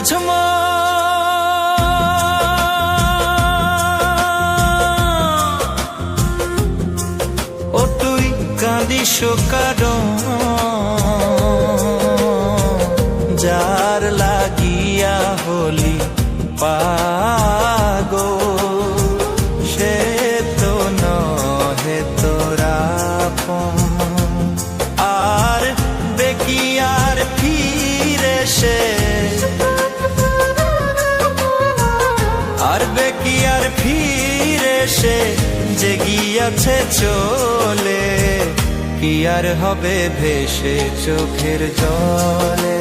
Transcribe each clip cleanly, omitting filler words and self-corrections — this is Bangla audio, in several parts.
বুঝমা ও তুই কাঁদিস কারণ যার লাগিয়া হলি পাগল সে তো নহে তোরা আর দেখি আর ফিরে সে আর দেখি আর ফিরে সে যে গিয়াছে চলে কি আর হবে ভেসে চোখের জলে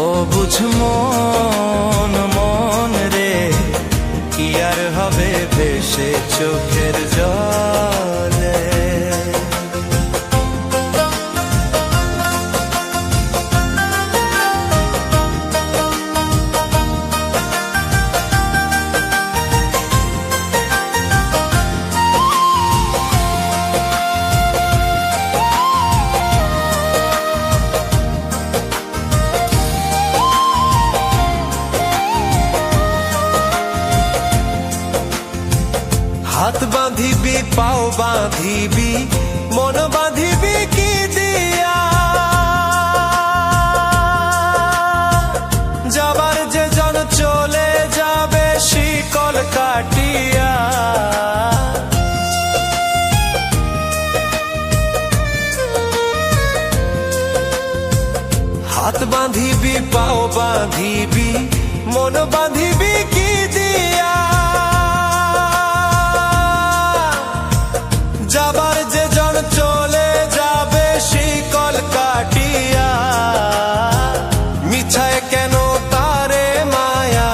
ও বুঝ মন মন রে কি আর হবে ভেসে চোখের জলে হাত বাঁধিবি পাও বাঁধিবি মন বাঁধিবি কি দিয়া যাবার যে জন চলে যাবে শিকল কাটিয়া হাত বাঁধিবি পাও বাঁধিবি মন বাঁধিবি কি দিয়া যাবার যে জন চলে যাবে শিকল কাটিয়া মিছায় কেন তারে মায়া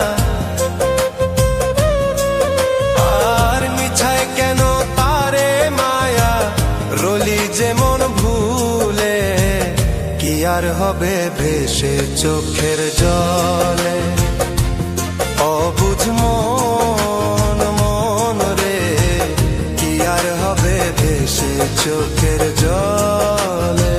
আর মিছায় কেন তারে মায়া রলি যেমন ভুলে কি আর হবে ভেসে চোখের জলে অবুঝ মন মন রে কি আর হবে ভেসে চোখের জলে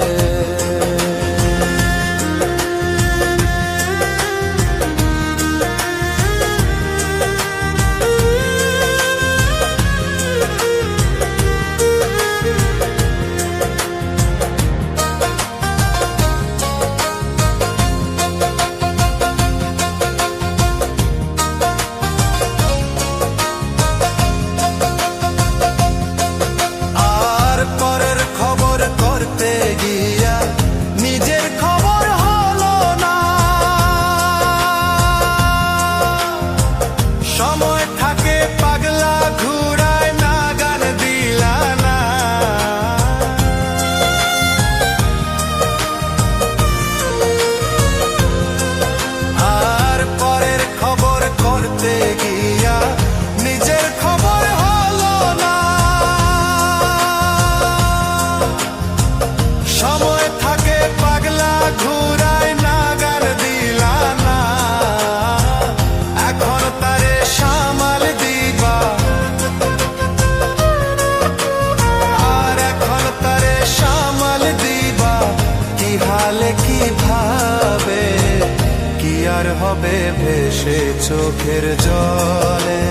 হবে ভেসে চোখের জলে।